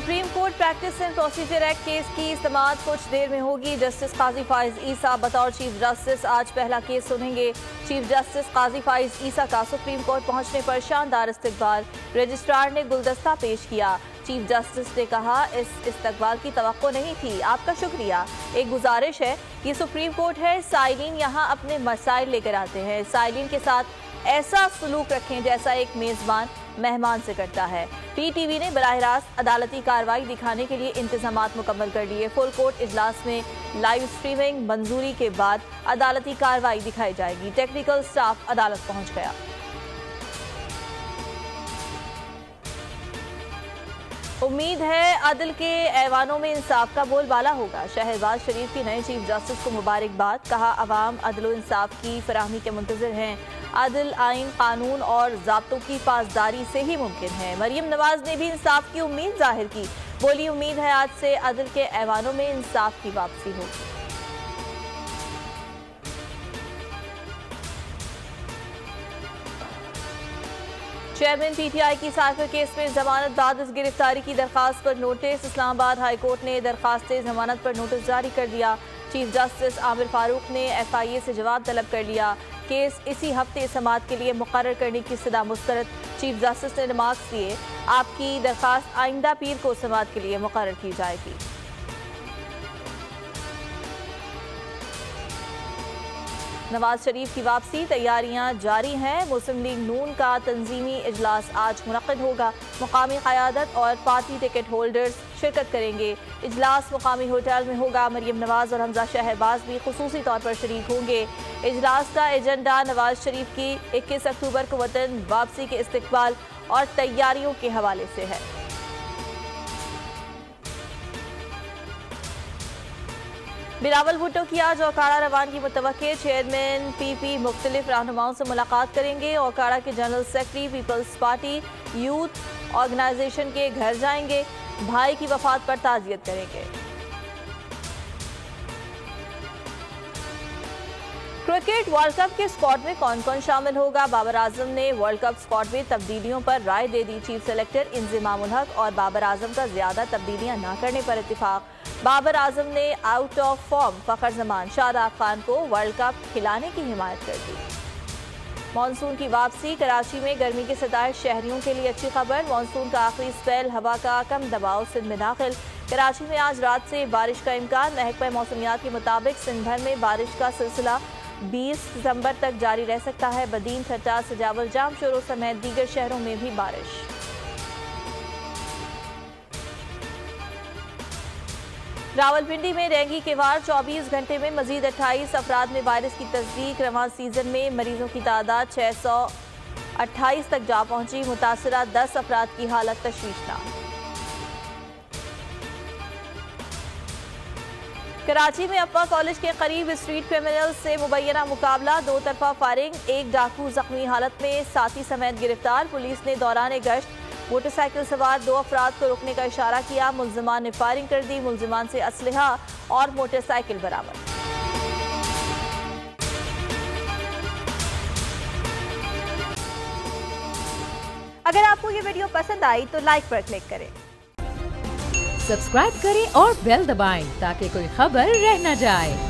Supreme court practice and procedure act case की समाअत कुछ देर में होगी। जस्टिस काजी फाइज ईसा बतौर चीफ जस्टिस आज पहला केस सुनेंगे। चीफ जस्टिस काजी फाइज ईसा का सुप्रीम कोर्ट पहुंचने पर शानदार इस्तकबाल, रजिस्ट्रार ने गुलदस्ता पेश किया। चीफ जस्टिस ने कहा, इस इस्तकबाल की तवक्को नहीं थी, आपका शुक्रिया। एक गुजारिश है, ये सुप्रीम कोर्ट है, साइलिन यहाँ अपने मसाइल लेकर आते हैं। साइलिन के साथ ऐसा सलूक रखें जैसा एक मेजबान मेहमान से करता है। पीटीवी ने बराह रास्त अदालती कार्रवाई दिखाने के लिए इंतजामात मुकम्मल कर लिए। फुल कोर्ट इजलास में लाइव स्ट्रीमिंग मंजूरी के बाद अदालती कार्रवाई दिखाई जाएगी। टेक्निकल स्टाफ अदालत पहुंच गया। उम्मीद है अदल के ऐवानों में इंसाफ का बोलबाला होगा। शहबाज शरीफ की नए चीफ जस्टिस को मुबारकबाद, कहा अवाम अदल इंसाफ की फराहमी के मुंतज़िर हैं। अदल, आइन, कानून और ज़ाब्तों की पासदारी से ही मुमकिन है। मरियम नवाज ने भी इंसाफ की उम्मीद जाहिर की, बोली उम्मीद है आज से अदल के ऐवानों में इंसाफ की वापसी होगी। चेयरमैन पीटीआई की साइफर केस में जमानत बाद गिरफ्तारी की दरखास्त पर नोटिस। इस्लामाबाद हाई कोर्ट ने दरखास्त जमानत पर नोटिस जारी कर दिया। चीफ जस्टिस आमिर फारूक ने FIA से जवाब तलब कर लिया। केस इसी हफ्ते समाअत के लिए मुकर्रर करने की सदा मुस्तरद। चीफ जस्टिस ने रिमार्क्स दिए, आपकी दरखास्त आइंदा पीर को समाअत के लिए मुकर्रर की जाएगी। नवाज शरीफ की वापसी, तैयारियां जारी हैं। मुस्लिम लीग नून का तंजीमी इजलास आज मुनक्किद होगा। मुकामी क़यादत और पार्टी टिकट होल्डर्स शिरकत करेंगे। इजलास मुकामी होटल में होगा। मरियम नवाज और हमजा शहबाज भी खुसूसी तौर पर शरीक होंगे। इजलास का एजेंडा नवाज शरीफ की 21 अक्टूबर को वतन वापसी के इस्तकबाल और तैयारियों के हवाले से है। बिलावल भुट्टो की आज ओकाड़ा रवानगी मुतवक्के। चेयरमैन PP मुख्तलिफ रहनुमाओं से मुलाकात करेंगे। ओकाड़ा के general secretary peoples party youth organisation के घर जाएंगे। भाई की वफात पर ताज़ियत करेंगे। क्रिकेट वर्ल्ड कप के स्क्वाड में कौन कौन शामिल होगा? बाबर आजम ने वर्ल्ड कप स्क्वाड में तब्दीलियों पर राय दे दी। चीफ सेलेक्टर इंजिमाम उल हक और बाबर आजम का ज्यादा तब्दीलियां न करने पर इत्तेफाक। बाबर आजम ने आउट ऑफ फॉर्म फखर जमान शादाब खान को वर्ल्ड कप खिलाने की हिमायत कर दी। मानसून की वापसी, कराची में गर्मी की सताइश, शहरियों के लिए अच्छी खबर। मानसून का आखिरी स्पेल, हवा का कम दबाव सिंध में दाखिल। कराची में आज रात से बारिश का इम्कान। महकमा मौसमियात के मुताबिक सिंध भर में बारिश का सिलसिला 20 सितंबर तक जारी रह सकता है। बदीन, ठट्टा, सजावल, जाम शोरों समेत दीगर शहरों में भी बारिश। रावलपिंडी में डेंगू के वार, 24 घंटे में मजीद 28 अफराद में वायरस की तस्दीक। रवां सीजन में मरीजों की तादाद 628 तक जा पहुंची। मुतासरा 10 अफराद की हालत तशवीशनाक। कराची में अप्पा कॉलेज के करीब स्ट्रीट क्रिमिनल से मुबैना मुकाबला, 2 तरफा फायरिंग, एक डाकू जख्मी हालत में, साथी समेत गिरफ्तार। पुलिस ने दौरान गश्त मोटरसाइकिल सवार 2 अफराद को रोकने का इशारा किया। मुल्जिमान ने फायरिंग कर दी। मुल्जिमान से असलहा और मोटरसाइकिल बरामद। अगर आपको ये वीडियो पसंद आई तो लाइक पर क्लिक करें, सब्सक्राइब करें और बेल दबाएं ताकि कोई खबर रह न जाए।